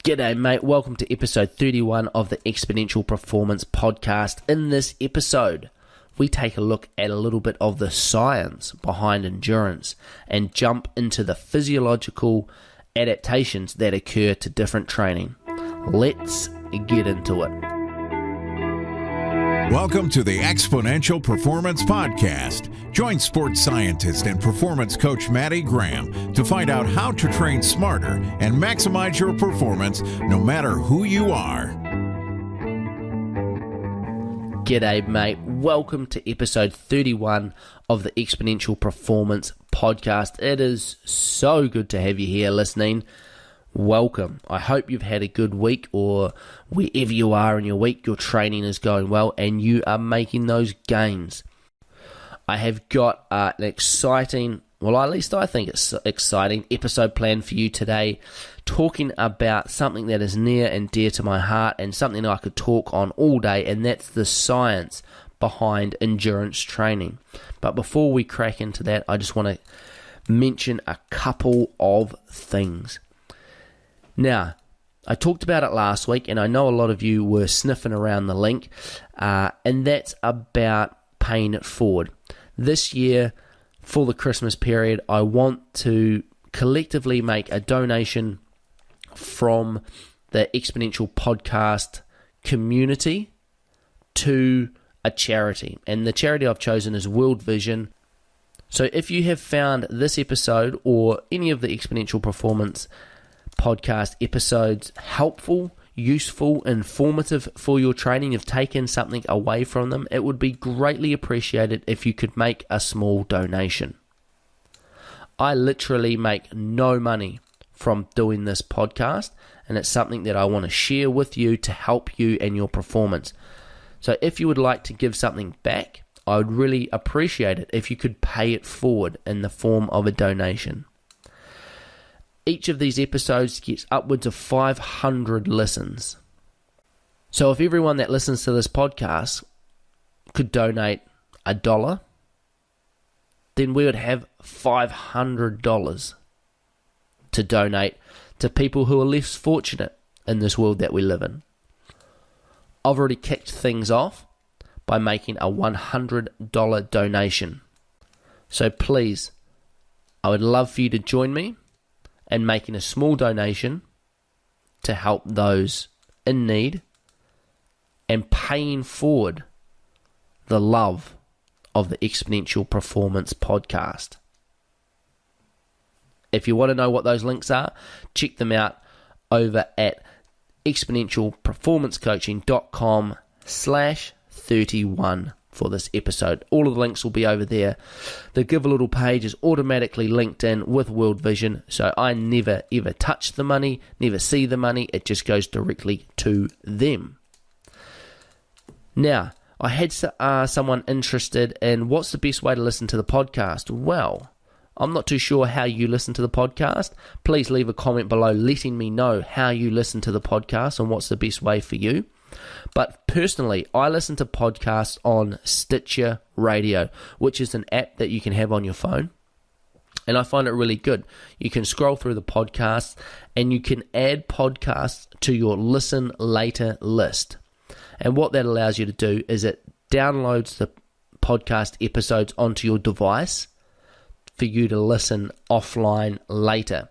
G'day mate, welcome to episode 31 of the Exponential Performance Podcast. In this episode, we take a look at a little bit of the science behind endurance and jump into the physiological adaptations that occur to different training. Let's get into it. Welcome to the Exponential Performance Podcast. Join sports scientist and performance coach Matty Graham to find out how to train smarter and maximize your performance no matter who you are. G'day mate, welcome to episode 31 of the Exponential Performance Podcast. It is so good to have you here listening. Welcome. I hope you've had a good week, or wherever you are in your week, your training is going well and you are making those gains. I have got an exciting, well at least I think it's exciting, episode planned for you today, talking about something that is near and dear to my heart and something I could talk on all day, and that's the science behind endurance training. But before we crack into that, I just want to mention a couple of things. Now, I talked about it last week, and I know a lot of you were sniffing around the link, and that's about paying it forward. This year, for the Christmas period, I want to collectively make a donation from the Exponential Podcast community to a charity, and the charity I've chosen is World Vision. So if you have found this episode or any of the Exponential Performance podcast episodes helpful, useful, informative for your training, you've taken something away from them, it would be greatly appreciated if you could make a small donation. I literally make no money from doing this podcast, and it's something that I want to share with you to help you and your performance. So if you would like to give something back, I would really appreciate it if you could pay it forward in the form of a donation. Each of these episodes gets upwards of 500 listens. So if everyone that listens to this podcast could donate $1, then we would have $500 to donate to people who are less fortunate in this world that we live in. I've already kicked things off by making a $100 donation. So please, I would love for you to join me and making a small donation to help those in need and paying forward the love of the Exponential Performance Podcast. If you want to know what those links are, check them out over at exponentialperformancecoaching.com/31 for this episode. All of the links will be over there. The Give a Little page is automatically linked in with World Vision, so I never ever touch the money, never see the money, it just goes directly to them. Now, I had someone interested in what's the best way to listen to the podcast. Well, I'm not too sure how you listen to the podcast. Please leave a comment below letting me know how you listen to the podcast and what's the best way for you. But personally, I listen to podcasts on Stitcher Radio, which is an app that you can have on your phone. And I find it really good. You can scroll through the podcasts and you can add podcasts to your listen later list. And what that allows you to do is it downloads the podcast episodes onto your device for you to listen offline later.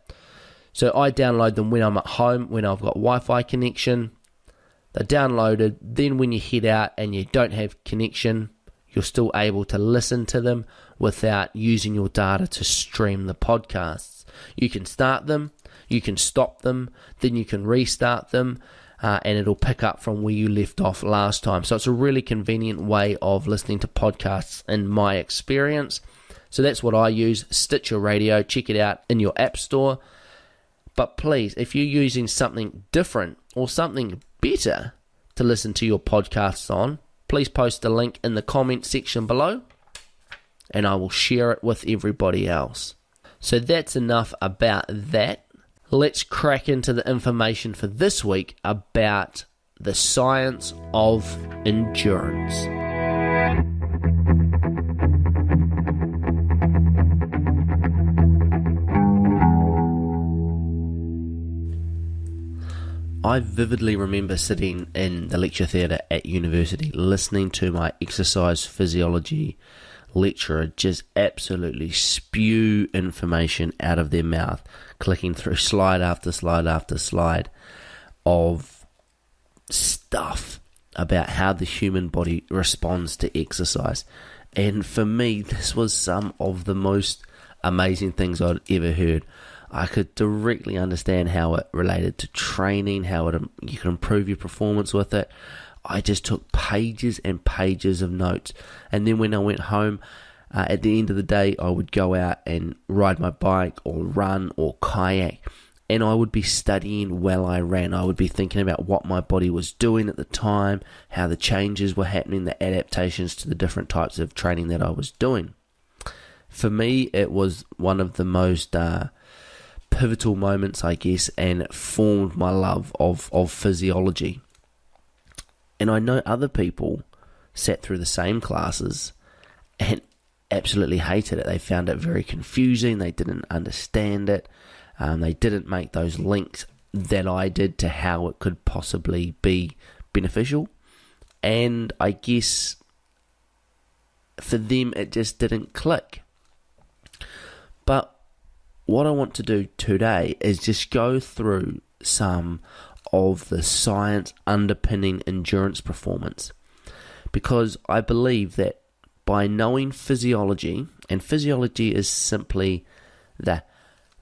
So I download them when I'm at home, when I've got Wi-Fi connection. They're downloaded, then when you head out and you don't have connection, you're still able to listen to them without using your data to stream the podcasts. You can start them, you can stop them, then you can restart them, and it'll pick up from where you left off last time. So it's a really convenient way of listening to podcasts in my experience. So that's what I use, Stitcher Radio. Check it out in your app store. But please, if you're using something different or something better to listen to your podcasts on, please post a link in the comment section below and I will share it with everybody else. So that's enough about that. Let's crack into the information for this week about the science of endurance. I vividly remember sitting in the lecture theatre at university listening to my exercise physiology lecturer just absolutely spew information out of their mouth, clicking through slide after slide after slide of stuff about how the human body responds to exercise. And for me, this was some of the most amazing things I'd ever heard. I could directly understand how it related to training, how you can improve your performance with it. I just took pages and pages of notes. And then when I went home, at the end of the day, I would go out and ride my bike or run or kayak. And I would be studying while I ran. I would be thinking about what my body was doing at the time, how the changes were happening, the adaptations to the different types of training that I was doing. For me, it was one of the most pivotal moments, I guess, and it formed my love of physiology. And I know other people sat through the same classes and absolutely hated it. They found it very confusing. They didn't understand it. They didn't make those links that I did to how it could possibly be beneficial. And I guess for them, it just didn't click. But what I want to do today is just go through some of the science underpinning endurance performance. Because I believe that by knowing physiology, and physiology is simply the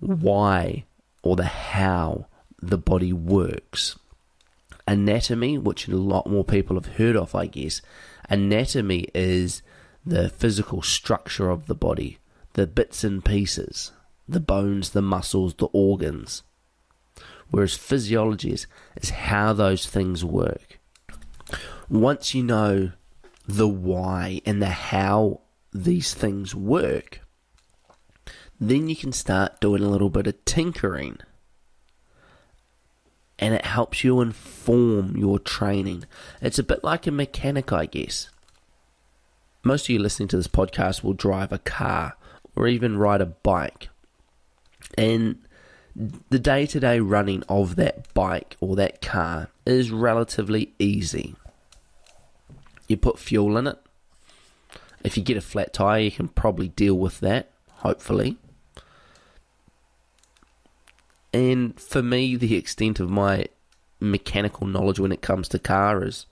why or the how the body works. Anatomy, which a lot more people have heard of, I guess. Anatomy is the physical structure of the body, the bits and pieces, the bones, the muscles, the organs. Whereas physiology is how those things work. Once you know the why and the how these things work, then you can start doing a little bit of tinkering. And it helps you inform your training. It's a bit like a mechanic, I guess. Most of you listening to this podcast will drive a car or even ride a bike. And the day-to-day running of that bike or that car is relatively easy. You put fuel in it. If you get a flat tire, you can probably deal with that, hopefully. And for me, the extent of my mechanical knowledge when it comes to car is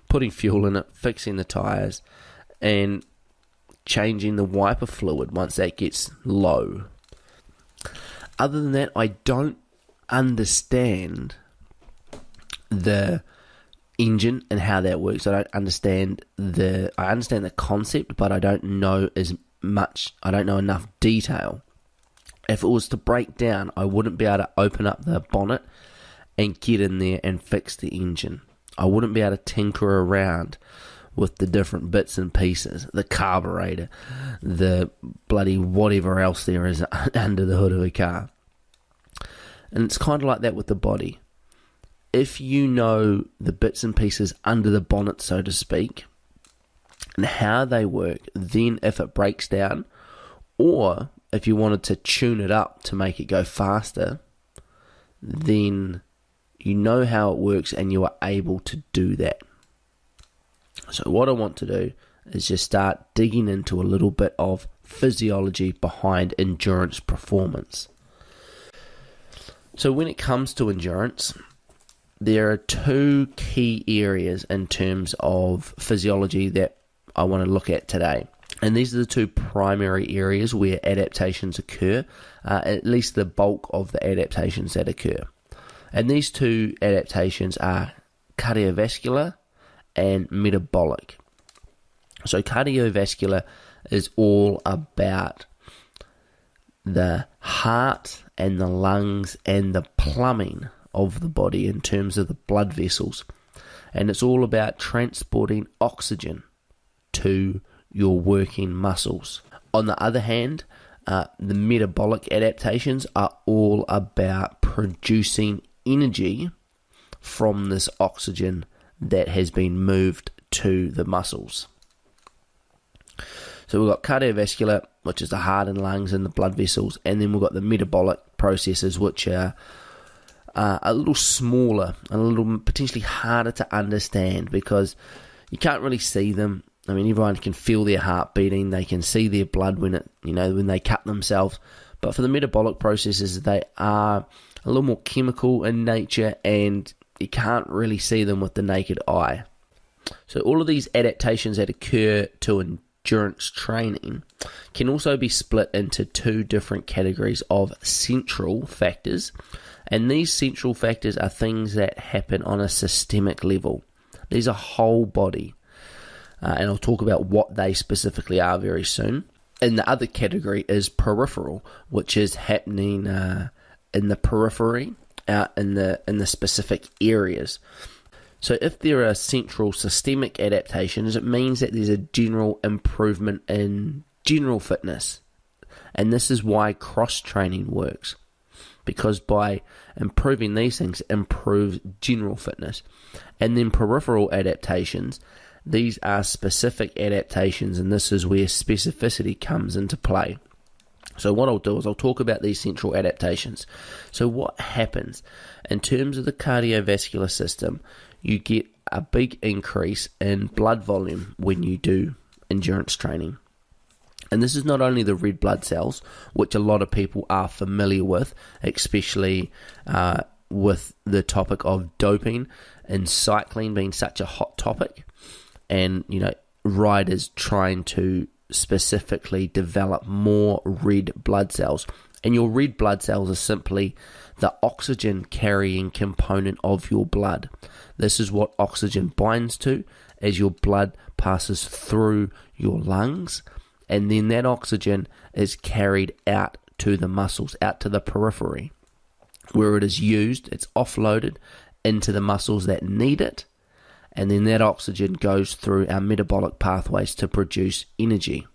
putting fuel in it, fixing the tires, and changing the wiper fluid once that gets low. Other than that, I don't understand the engine and how that works. I understand the concept, but I don't know as much. I don't know enough detail. If it was to break down, I wouldn't be able to open up the bonnet and get in there and fix the engine. I wouldn't be able to tinker around with the different bits and pieces, the carburetor, the bloody whatever else there is under the hood of a car. And it's kind of like that with the body. If you know the bits and pieces under the bonnet, so to speak, and how they work, then if it breaks down, or if you wanted to tune it up to make it go faster, then you know how it works and you are able to do that. So what I want to do is just start digging into a little bit of physiology behind endurance performance. So when it comes to endurance, there are two key areas in terms of physiology that I want to look at today. And these are the two primary areas where adaptations occur, at least the bulk of the adaptations that occur. And these two adaptations are cardiovascular and metabolic. So cardiovascular is all about the heart and the lungs and the plumbing of the body in terms of the blood vessels. And it's all about transporting oxygen to your working muscles. On the other hand, the metabolic adaptations are all about producing energy from this oxygen that has been moved to the muscles. So we've got cardiovascular, which is the heart and lungs and the blood vessels, and then we've got the metabolic processes, which are a little smaller, a little potentially harder to understand because you can't really see them. I mean, everyone can feel their heart beating. They can see their blood when they cut themselves. But for the metabolic processes, they are a little more chemical in nature, and you can't really see them with the naked eye. So all of these adaptations that occur to endurance training can also be split into two different categories of central factors. And these central factors are things that happen on a systemic level. These are whole body. And I'll talk about what they specifically are very soon. And the other category is peripheral, which is happening in the periphery, out in the specific areas. So if there are central systemic adaptations, it means that there's a general improvement in general fitness. And this is why cross-training works. Because by improving these things, it improves general fitness. And then peripheral adaptations, these are specific adaptations, and this is where specificity comes into play. So what I'll do is I'll talk about these central adaptations. So what happens in terms of the cardiovascular system, you get a big increase in blood volume when you do endurance training. And this is not only the red blood cells, which a lot of people are familiar with, especially with the topic of doping and cycling being such a hot topic, and riders trying to specifically develop more red blood cells. And your red blood cells are simply the oxygen carrying component of your blood. This is what oxygen binds to as your blood passes through your lungs, and then that oxygen is carried out to the muscles, out to the periphery, where it is used. It's offloaded into the muscles that need it, and then that oxygen goes through our metabolic pathways to produce energy.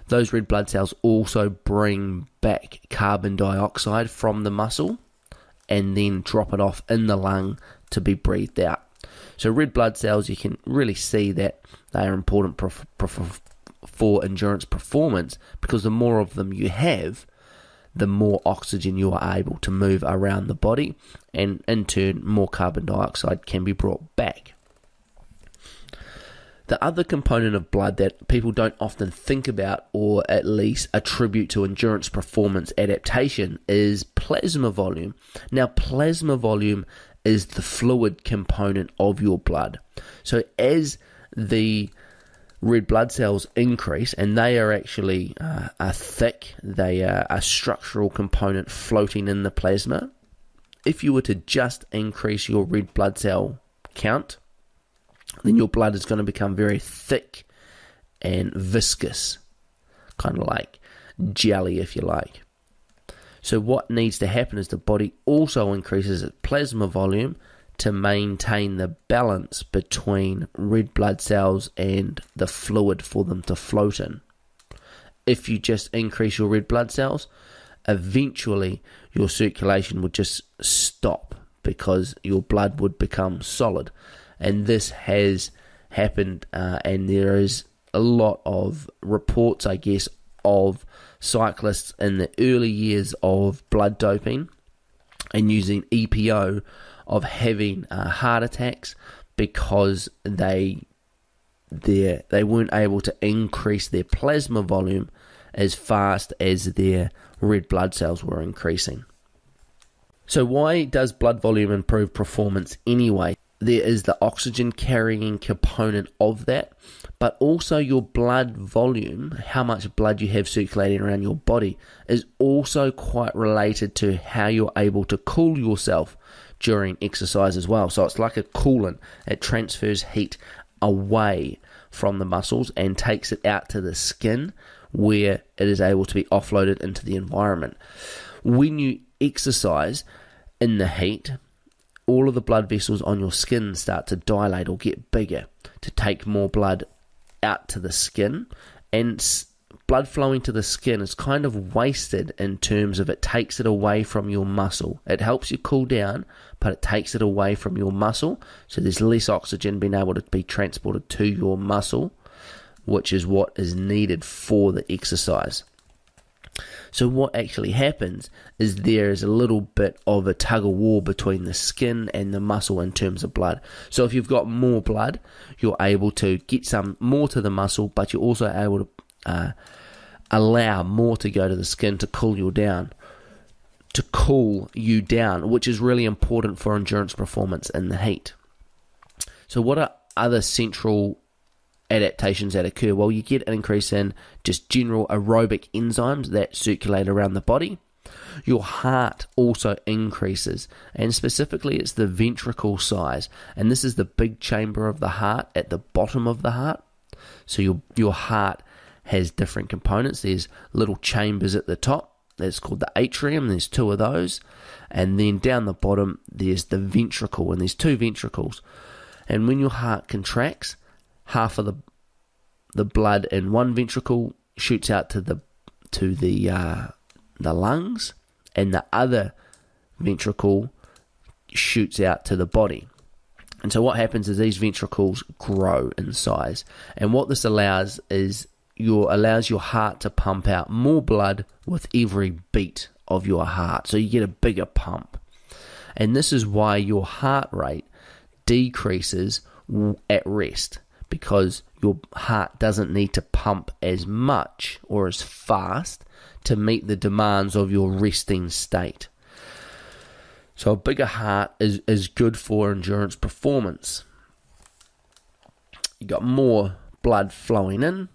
Those red blood cells also bring back carbon dioxide from the muscle and then drop it off in the lung to be breathed out. So red blood cells, you can really see that they are important for endurance performance, because the more of them you have, the more oxygen you are able to move around the body, and in turn more carbon dioxide can be brought back. The other component of blood that people don't often think about, or at least attribute to endurance performance adaptation, is plasma volume. Now, plasma volume is the fluid component of your blood. So as the red blood cells increase, and they are actually are thick, they are a structural component floating in the plasma. If you were to just increase your red blood cell count, then your blood is going to become very thick and viscous, kind of like jelly, if you like. So what needs to happen is the body also increases its plasma volume to maintain the balance between red blood cells and the fluid for them to float in. If you just increase your red blood cells, eventually your circulation would just stop because your blood would become solid. And this has happened, and there is a lot of reports, I guess, of cyclists in the early years of blood doping and using EPO, of having heart attacks because they weren't able to increase their plasma volume as fast as their red blood cells were increasing. So why does blood volume improve performance anyway? There is the oxygen carrying component of that, but also your blood volume, how much blood you have circulating around your body, is also quite related to how you're able to cool yourself during exercise as well. So it's like a coolant. It transfers heat away from the muscles and takes it out to the skin, where it is able to be offloaded into the environment. When you exercise in the heat, all of the blood vessels on your skin start to dilate or get bigger to take more blood out to the skin, and blood flowing to the skin is kind of wasted in terms of it takes it away from your muscle. It helps you cool down, but it takes it away from your muscle, so there's less oxygen being able to be transported to your muscle, which is what is needed for the exercise. So what actually happens is there is a little bit of a tug of war between the skin and the muscle in terms of blood. So if you've got more blood, you're able to get some more to the muscle, but you're also able to allow more to go to the skin to cool you down, which is really important for endurance performance in the heat. So what are other central adaptations that occur? Well, you get an increase in just general aerobic enzymes that circulate around the body. Your heart also increases, and specifically it's the ventricle size, and this is the big chamber of the heart at the bottom of the heart. So your heart has different components. There's little chambers at the top, that's called the atrium, there's 2 of those, and then down the bottom there's the ventricle, and there's 2 ventricles. And when your heart contracts, half of the blood in one ventricle shoots out to the lungs, and the other ventricle shoots out to the body. And so what happens is these ventricles grow in size, and what this allows your heart to pump out more blood with every beat of your heart, so you get a bigger pump. And this is why your heart rate decreases at rest, because your heart doesn't need to pump as much or as fast to meet the demands of your resting state. So a bigger heart is good for endurance performance. You got more blood flowing in,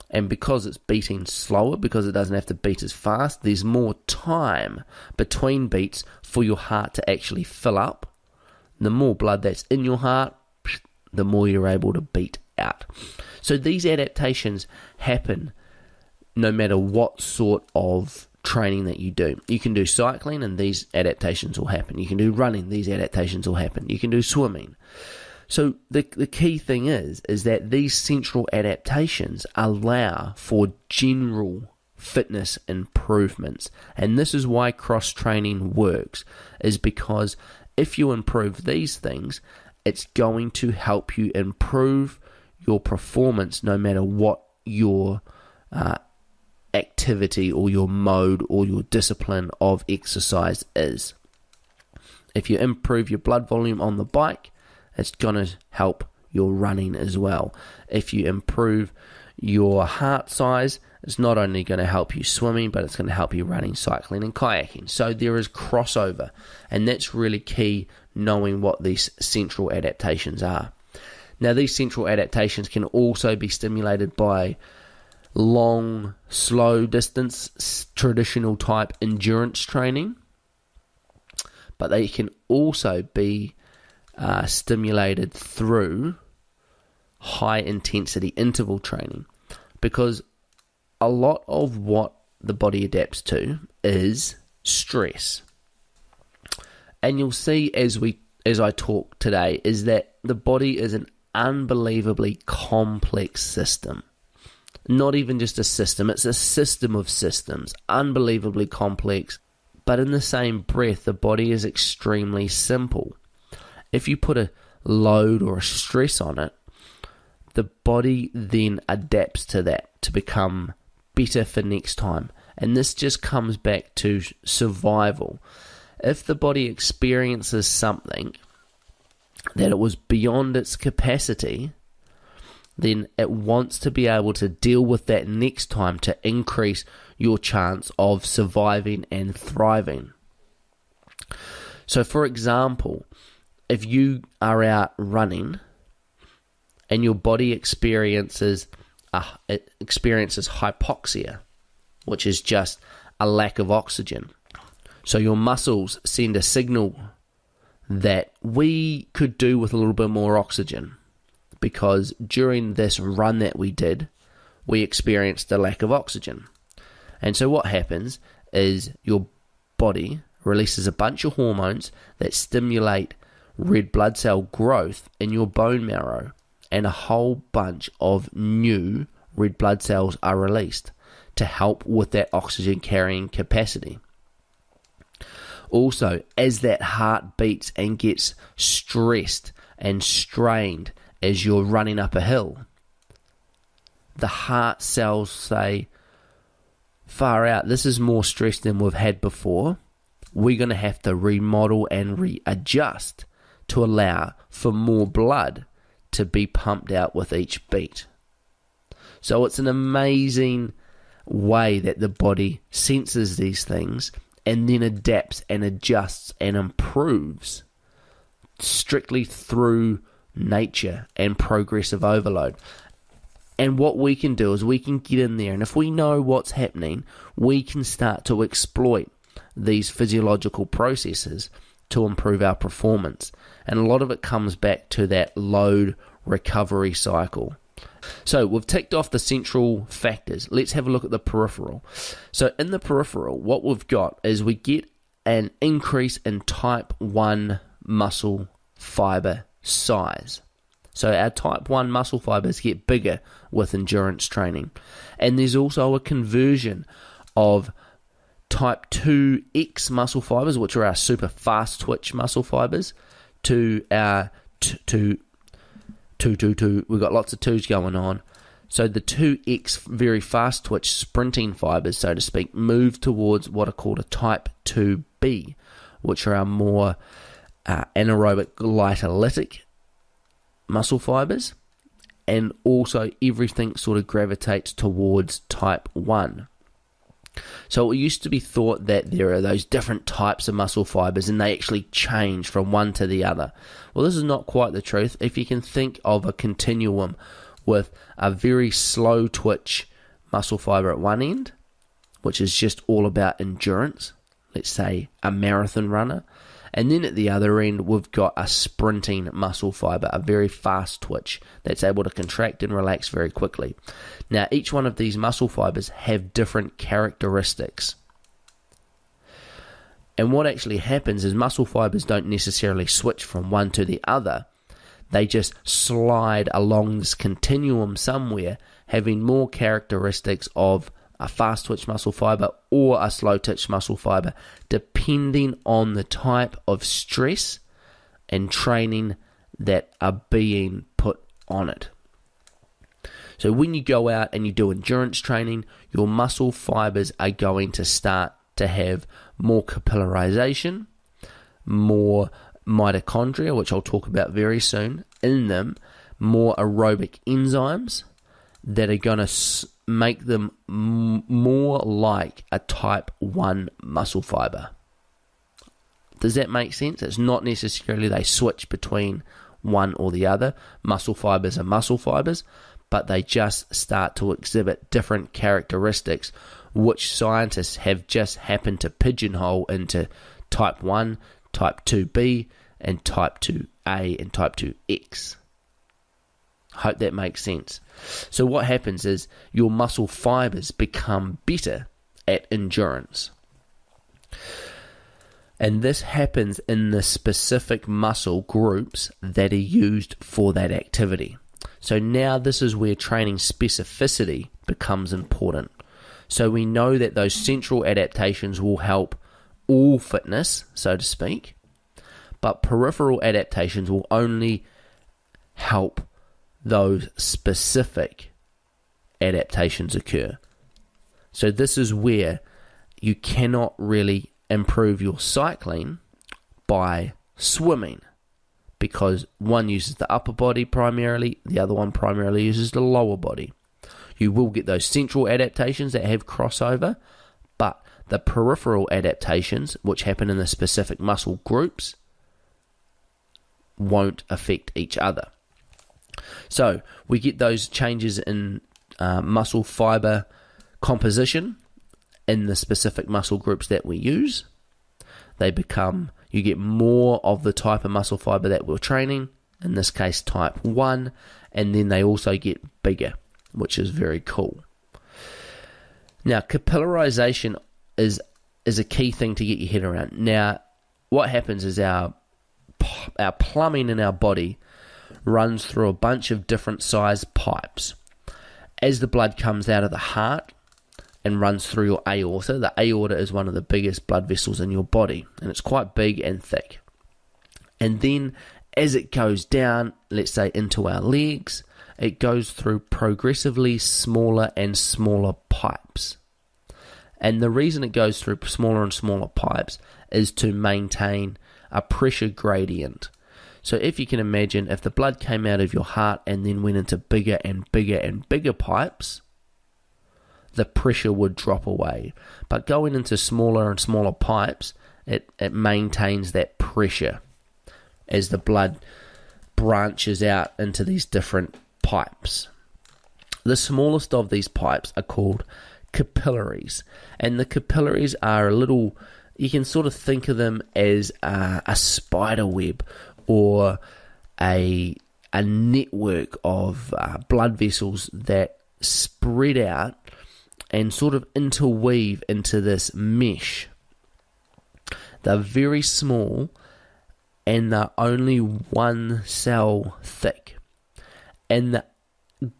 and because it's beating slower, because it doesn't have to beat as fast, there's more time between beats for your heart to actually fill up. The more blood that's in your heart, the more you're able to beat out. So these adaptations happen no matter what sort of training that you do. You can do cycling and these adaptations will happen. You can do running, these adaptations will happen. You can do swimming. So the key thing is that these central adaptations allow for general fitness improvements. And this is why cross-training works, is because if you improve these things, it's going to help you improve your performance no matter what your activity or your mode or your discipline of exercise is. If you improve your blood volume on the bike, it's going to help your running as well. If you improve your heart size, it's not only going to help you swimming, but it's going to help you running, cycling and kayaking. So there is crossover, and that's really key, knowing what these central adaptations are. Now, these central adaptations can also be stimulated by long, slow distance, traditional type endurance training, but they can also be stimulated through high intensity interval training, because a lot of what the body adapts to is stress. And you'll see as I talk today, is that the body is an unbelievably complex system. Not even just a system, it's a system of systems, unbelievably complex. But in the same breath, the body is extremely simple. If you put a load or a stress on it, the body then adapts to that to become better for next time. And this just comes back to survival. If the body experiences something that it was beyond its capacity, then it wants to be able to deal with that next time to increase your chance of surviving and thriving. So for example, if you are out running and your body experiences hypoxia, which is just a lack of oxygen. So your muscles send a signal that we could do with a little bit more oxygen, because during this run that we did, we experienced a lack of oxygen. And so what happens is your body releases a bunch of hormones that stimulate red blood cell growth in your bone marrow, and a whole bunch of new red blood cells are released to help with that oxygen carrying capacity. Also, as that heart beats and gets stressed and strained as you're running up a hill, the heart cells say, far out, this is more stress than we've had before. We're going to have to remodel and readjust to allow for more blood to be pumped out with each beat. So it's an amazing way that the body senses these things and then adapts and adjusts and improves strictly through nature and progressive overload. And what we can do is we can get in there, and if we know what's happening, we can start to exploit these physiological processes to improve our performance. And a lot of it comes back to that load recovery cycle. So we've ticked off the central factors. Let's have a look at the peripheral. So in the peripheral, what we've got is we get an increase in type 1 muscle fiber size. So our type 1 muscle fibers get bigger with endurance training. And there's also a conversion of type 2X muscle fibers, which are our super fast twitch muscle fibers, to our we've got lots of twos going on. So the 2X very fast twitch sprinting fibers, so to speak, move towards what are called a type 2B, which are our more anaerobic lightolytic muscle fibers, and also everything sort of gravitates towards type 1. So it used to be thought that there are those different types of muscle fibers and they actually change from one to the other. Well, this is not quite the truth. If you can think of a continuum with a very slow twitch muscle fiber at one end, which is just all about endurance, let's say a marathon runner, and then at the other end we've got a sprinting muscle fiber, a very fast twitch that's able to contract and relax very quickly. Now each one of these muscle fibers have different characteristics. And what actually happens is muscle fibers don't necessarily switch from one to the other. They just slide along this continuum somewhere, having more characteristics of a fast twitch muscle fiber or a slow twitch muscle fiber, depending on the type of stress and training that are being put on it. So when you go out and you do endurance training, your muscle fibers are going to start to have more capillarization, more mitochondria, which I'll talk about very soon, in them, more aerobic enzymes that are going to make them more like a type 1 muscle fiber. Does that make sense? It's not necessarily they switch between one or the other. Muscle fibers are muscle fibers, but they just start to exhibit different characteristics, which scientists have just happened to pigeonhole into type 1, type 2B, and type 2A and type 2X. Hope that makes sense. So what happens is your muscle fibers become better at endurance. And this happens in the specific muscle groups that are used for that activity. So now this is where training specificity becomes important. So we know that those central adaptations will help all fitness, so to speak, but peripheral adaptations will only help those specific adaptations occur. So this is where you cannot really improve your cycling by swimming, because one uses the upper body primarily, the other one primarily uses the lower body. You will get those central adaptations that have crossover, but the peripheral adaptations, which happen in the specific muscle groups, won't affect each other. So we get those changes in muscle fiber composition in the specific muscle groups that we use. You get more of the type of muscle fiber that we're training, in this case type 1, and then they also get bigger, which is very cool. Now, capillarization is a key thing to get your head around. Now, what happens is our plumbing in our body runs through a bunch of different size pipes. As the blood comes out of the heart and runs through your aorta, the aorta is one of the biggest blood vessels in your body, and it's quite big and thick. And then as it goes down, let's say into our legs, it goes through progressively smaller and smaller pipes. And the reason it goes through smaller and smaller pipes is to maintain a pressure gradient. So if you can imagine, if the blood came out of your heart and then went into bigger and bigger and bigger pipes, the pressure would drop away. But going into smaller and smaller pipes, it maintains that pressure as the blood branches out into these different pipes. The smallest of these pipes are called capillaries, and the capillaries are a little, you can sort of think of them as a spider web or a network of blood vessels that spread out and sort of interweave into this mesh. They're very small and they're only 1 cell thick. And the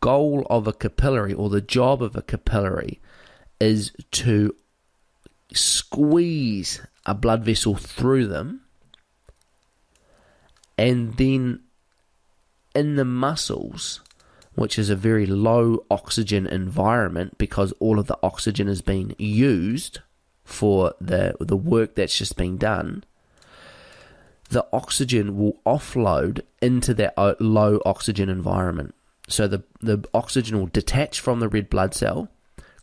goal of a capillary, or the job of a capillary, is to squeeze a blood vessel through them, and then in the muscles, which is a very low oxygen environment because all of the oxygen is being used for the work that's just been done, the oxygen will offload into that low oxygen environment. So the oxygen will detach from the red blood cell,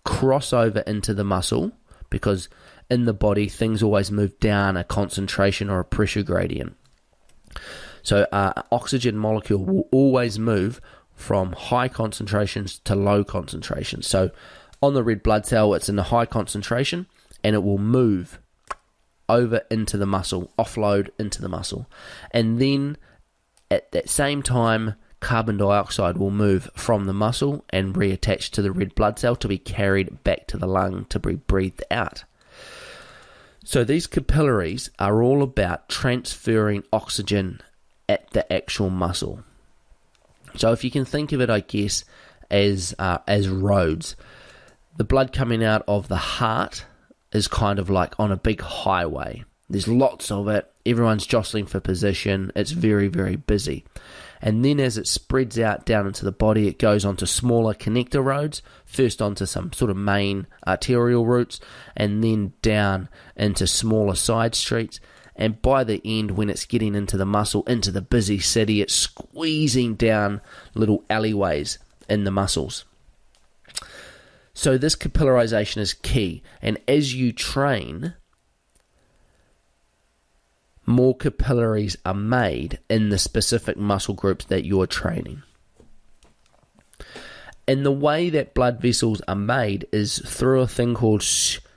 cross over into the muscle, because in the body things always move down a concentration or a pressure gradient. So an oxygen molecule will always move from high concentrations to low concentrations. So on the red blood cell, it's in a high concentration, and it will move over into the muscle, offload into the muscle. And then at that same time, carbon dioxide will move from the muscle and reattach to the red blood cell to be carried back to the lung to be breathed out. So these capillaries are all about transferring oxygen at the actual muscle. So if you can think of it, I guess, as roads, the blood coming out of the heart is kind of like on a big highway. There's lots of it. Everyone's jostling for position. It's very, very busy. And then as it spreads out down into the body, it goes onto smaller connector roads, first onto some sort of main arterial routes, and then down into smaller side streets. And by the end, when it's getting into the muscle, into the busy city, it's squeezing down little alleyways in the muscles. So this capillarization is key. And as you train, more capillaries are made in the specific muscle groups that you're training. And the way that blood vessels are made is through a thing called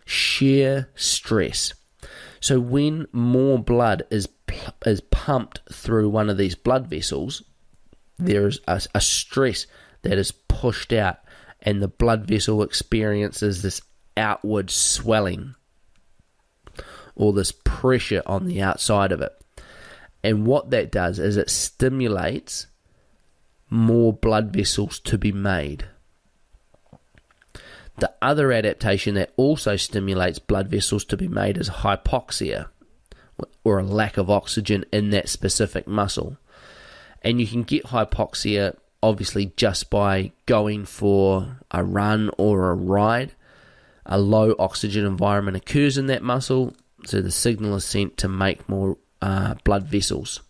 shear stress. So when more blood is pumped through one of these blood vessels, there's a stress that is pushed out, and the blood vessel experiences this outward swelling, or this pressure on the outside of it. And what that does is it stimulates more blood vessels to be made. The other adaptation that also stimulates blood vessels to be made is hypoxia, or a lack of oxygen in that specific muscle. And you can get hypoxia obviously just by going for a run or a ride. A low oxygen environment occurs in that muscle, so the signal is sent to make more blood vessels.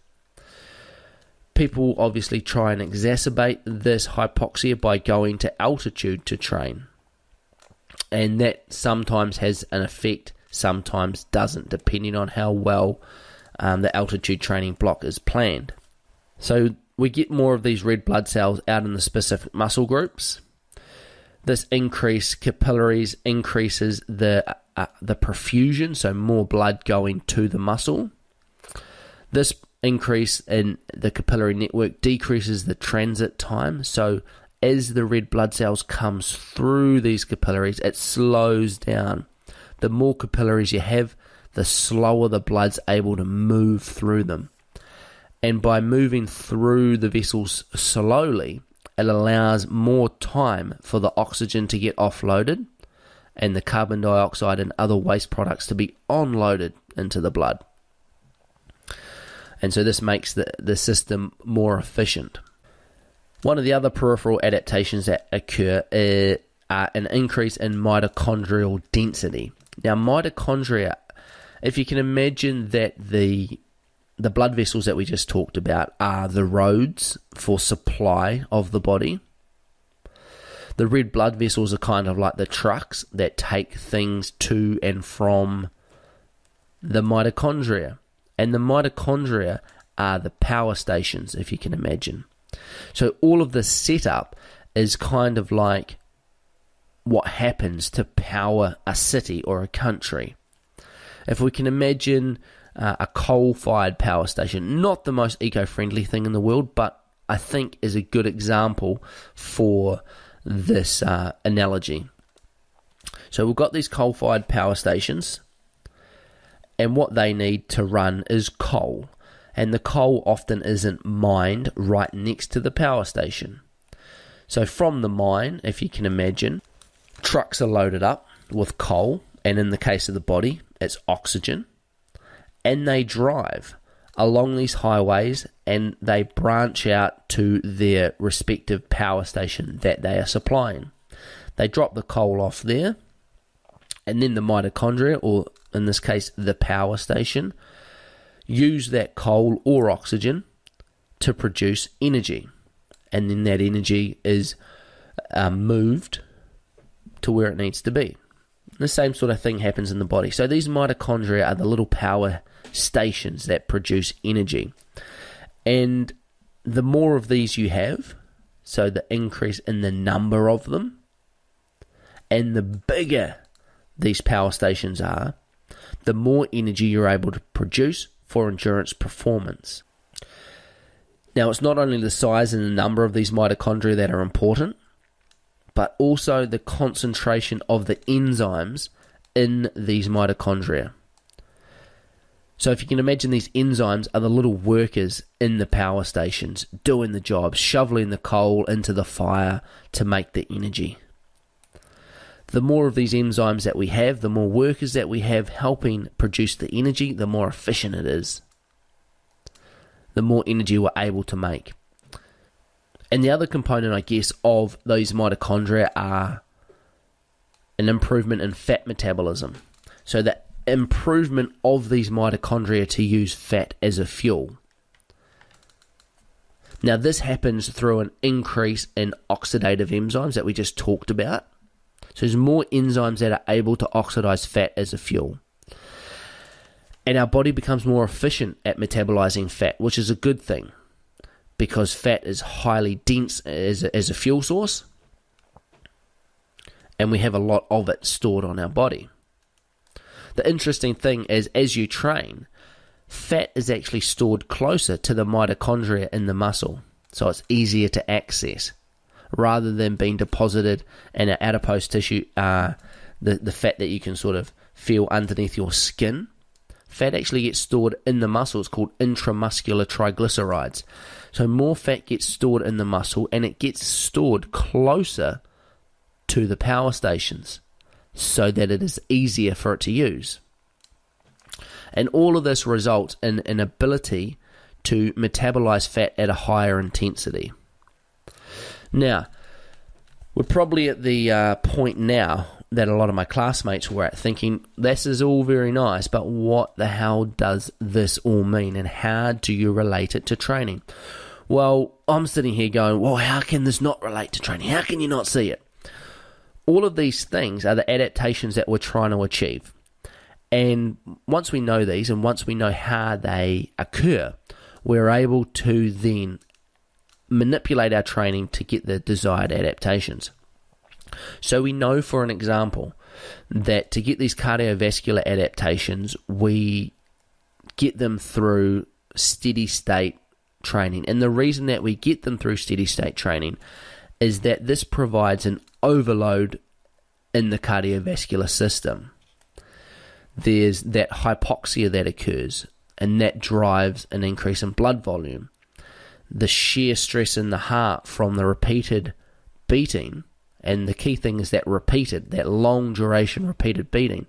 People obviously try and exacerbate this hypoxia by going to altitude to train. And that sometimes has an effect, sometimes doesn't, depending on how well the altitude training block is planned. So we get more of these red blood cells out in the specific muscle groups. This increased capillaries increases the perfusion, so more blood going to the muscle. This increase in the capillary network decreases the transit time, so as the red blood cells comes through these capillaries, it slows down. The more capillaries you have, the slower the blood's able to move through them. And by moving through the vessels slowly, it allows more time for the oxygen to get offloaded and the carbon dioxide and other waste products to be onloaded into the blood. And so this makes the system more efficient. One of the other peripheral adaptations that occur an increase in mitochondrial density. Now, mitochondria, if you can imagine that the blood vessels that we just talked about are the roads for supply of the body. The red blood vessels are kind of like the trucks that take things to and from the mitochondria. And the mitochondria are the power stations, if you can imagine. So all of this setup is kind of like what happens to power a city or a country. If we can imagine a coal-fired power station, not the most eco-friendly thing in the world, but I think is a good example for this analogy. So we've got these coal-fired power stations, and what they need to run is coal. And the coal often isn't mined right next to the power station. So from the mine, if you can imagine, trucks are loaded up with coal, and in the case of the body, it's oxygen, and they drive along these highways and they branch out to their respective power station that they are supplying. They drop the coal off there, and then the mitochondria, or in this case the power station, use that coal or oxygen to produce energy, and then that energy is moved to where it needs to be. The same sort of thing happens in the body. So these mitochondria are the little power stations that produce energy, and the more of these you have, so the increase in the number of them, and the bigger these power stations are, the more energy you're able to produce for endurance performance. Now, it's not only the size and the number of these mitochondria that are important, but also the concentration of the enzymes in these mitochondria. So if you can imagine, these enzymes are the little workers in the power stations, doing the job, shoveling the coal into the fire to make the energy. The more of these enzymes that we have, the more workers that we have helping produce the energy, the more efficient it is. The more energy we're able to make. And the other component, I guess, of those mitochondria are an improvement in fat metabolism. So the improvement of these mitochondria to use fat as a fuel. Now, this happens through an increase in oxidative enzymes that we just talked about. So there's more enzymes that are able to oxidize fat as a fuel. And our body becomes more efficient at metabolizing fat, which is a good thing, because fat is highly dense as a fuel source, and we have a lot of it stored on our body. The interesting thing is, as you train, fat is actually stored closer to the mitochondria in the muscle, so it's easier to access, rather than being deposited in an adipose tissue, the fat that you can sort of feel underneath your skin. Fat actually gets stored in the muscle. It's called intramuscular triglycerides. So more fat gets stored in the muscle, and it gets stored closer to the power stations so that it is easier for it to use. And all of this results in an ability to metabolize fat at a higher intensity. Now, we're probably at the point now that a lot of my classmates were at, thinking, this is all very nice, but what the hell does this all mean, and how do you relate it to training? Well, I'm sitting here going, well, how can this not relate to training? How can you not see it? All of these things are the adaptations that we're trying to achieve. And once we know these, and once we know how they occur, we're able to then manipulate our training to get the desired adaptations. So we know, for an example, that to get these cardiovascular adaptations, we get them through steady state training. And the reason that we get them through steady state training is that this provides an overload in the cardiovascular system. There's that hypoxia that occurs, and that drives an increase in blood volume. The shear stress in the heart from the repeated beating, and the key thing is that long duration repeated beating,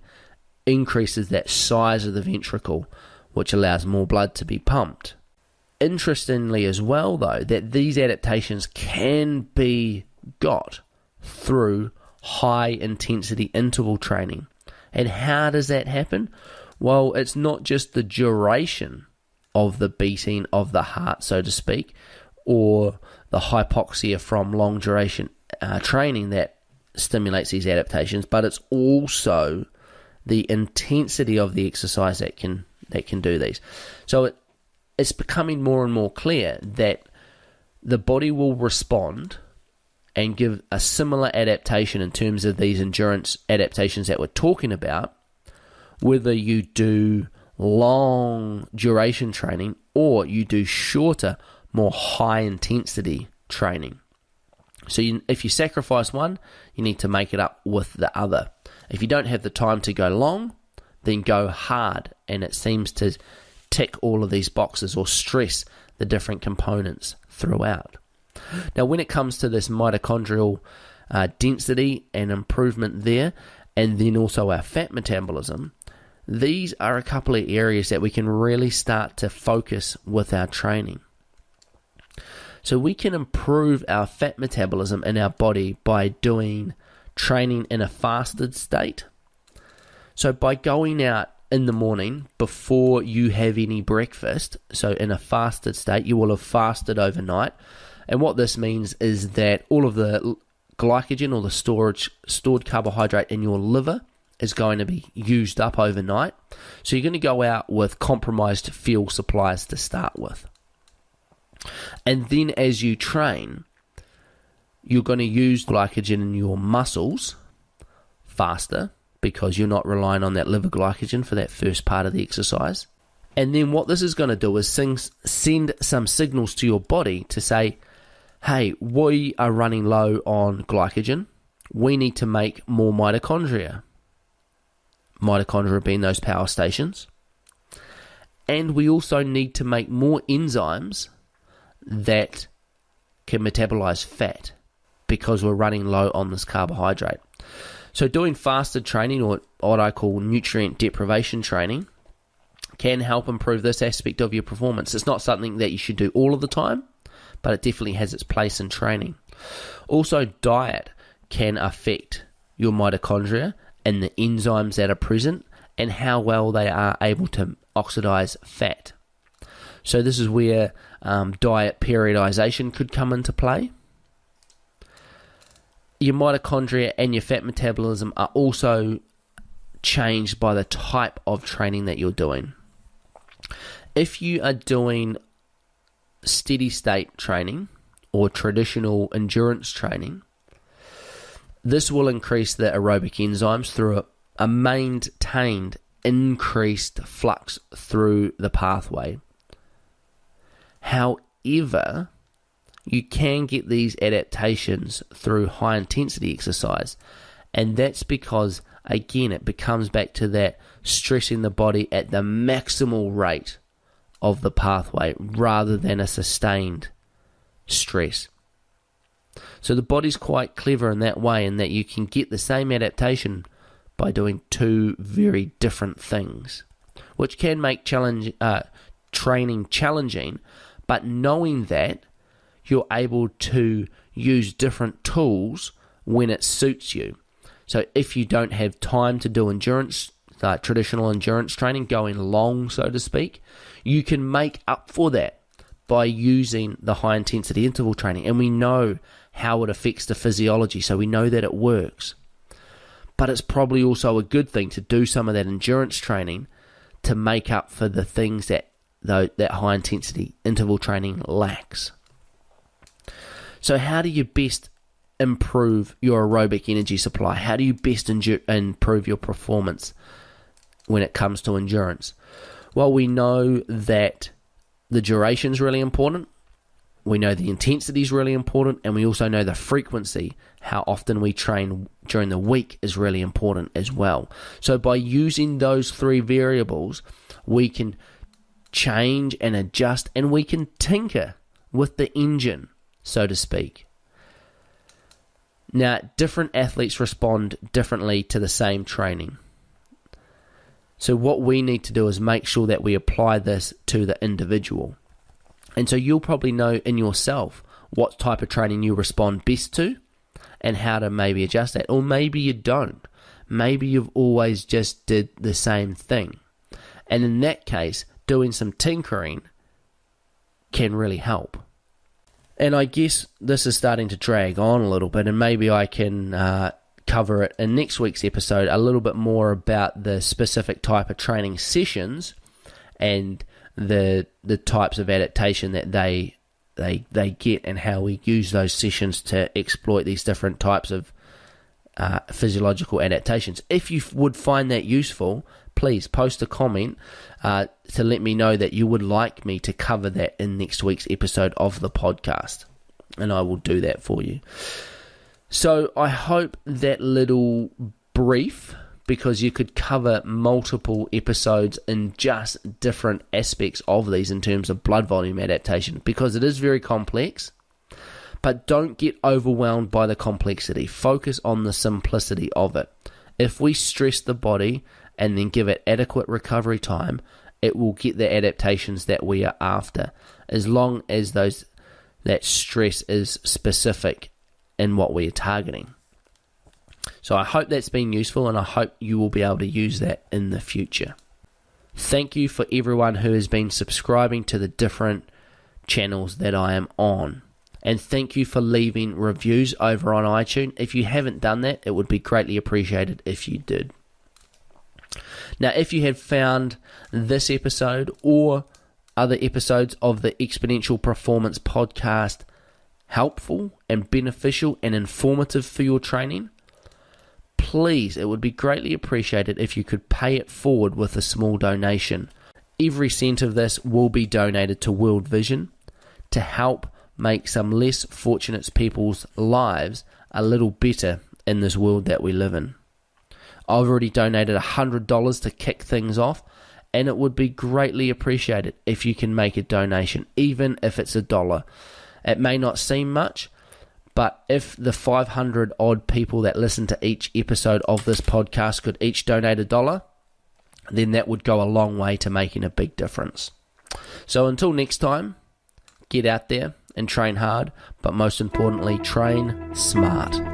increases that size of the ventricle, which allows more blood to be pumped. Interestingly as well, though, that these adaptations can be got through high intensity interval training. And how does that happen? Well, it's not just the duration of the beating of the heart, so to speak, or the hypoxia from long duration training that stimulates these adaptations, but it's also the intensity of the exercise that can do these. So it's becoming more and more clear that the body will respond and give a similar adaptation in terms of these endurance adaptations that we're talking about, whether you do long duration training or you do shorter, more high intensity training. So if you sacrifice one, you need to make it up with the other. If you don't have the time to go long, then go hard, and it seems to tick all of these boxes or stress the different components throughout. Now, when it comes to this mitochondrial density and improvement there, and then also our fat metabolism, these are a couple of areas that we can really start to focus with our training. So we can improve our fat metabolism in our body by doing training in a fasted state. So by going out in the morning before you have any breakfast, so in a fasted state, you will have fasted overnight. And what this means is that all of the glycogen or the stored carbohydrate in your liver is going to be used up overnight. So you're going to go out with compromised fuel supplies to start with. And then as you train, you're going to use glycogen in your muscles faster because you're not relying on that liver glycogen for that first part of the exercise. And then what this is going to do is send some signals to your body to say, hey, we are running low on glycogen. We need to make more mitochondria. Mitochondria being those power stations. And we also need to make more enzymes that can metabolize fat because we're running low on this carbohydrate. So doing fasted training, or what I call nutrient deprivation training, can help improve this aspect of your performance. It's not something that you should do all of the time, but it definitely has its place in training. Also, diet can affect your mitochondria and the enzymes that are present and how well they are able to oxidize fat. So this is where diet periodization could come into play. Your mitochondria and your fat metabolism are also changed by the type of training that you're doing. If you are doing steady state training or traditional endurance training, this will increase the aerobic enzymes through a maintained increased flux through the pathway. However, you can get these adaptations through high intensity exercise, and that's because, again, it becomes back to that stressing the body at the maximal rate of the pathway rather than a sustained stress. So the body's quite clever in that way, in that you can get the same adaptation by doing two very different things, which can make training challenging, but knowing that you're able to use different tools when it suits you. So if you don't have time to do endurance, traditional endurance training, going long, so to speak, you can make up for that by using the high intensity interval training. And we know how it affects the physiology, so we know that it works. But it's probably also a good thing to do some of that endurance training to make up for the things that high intensity interval training lacks. So how do you best improve your aerobic energy supply? How do you best improve your performance when it comes to endurance? Well, we know that the duration is really important. We know the intensity is really important, and we also know the frequency, how often we train during the week, is really important as well. So by using those three variables, we can change and adjust, and we can tinker with the engine, so to speak. Now, different athletes respond differently to the same training. So what we need to do is make sure that we apply this to the individual. And so you'll probably know in yourself what type of training you respond best to and how to maybe adjust that. Or maybe you don't. Maybe you've always just did the same thing. And in that case, doing some tinkering can really help. And I guess this is starting to drag on a little bit, and maybe I can cover it in next week's episode a little bit more about the specific type of training sessions and the types of adaptation that they get, and how we use those sessions to exploit these different types of physiological adaptations. If you would find that useful, please post a comment to let me know that you would like me to cover that in next week's episode of the podcast, and I will do that for you. So I hope that little brief, because you could cover multiple episodes in just different aspects of these in terms of blood volume adaptation, because it is very complex. But don't get overwhelmed by the complexity. Focus on the simplicity of it. If we stress the body and then give it adequate recovery time, it will get the adaptations that we are after, as long as that stress is specific in what we are targeting. So I hope that's been useful, and I hope you will be able to use that in the future. Thank you for everyone who has been subscribing to the different channels that I am on. And thank you for leaving reviews over on iTunes. If you haven't done that, it would be greatly appreciated if you did. Now, if you have found this episode or other episodes of the Exponential Performance Podcast helpful and beneficial and informative for your training, please, it would be greatly appreciated if you could pay it forward with a small donation. Every cent of this will be donated to World Vision to help make some less fortunate people's lives a little better in this world that we live in. I've already donated $100 to kick things off, and it would be greatly appreciated if you can make a donation, even if it's $1. It may not seem much, but if the 500 odd people that listen to each episode of this podcast could each donate $1, then that would go a long way to making a big difference. So until next time, get out there and train hard, but most importantly, train smart.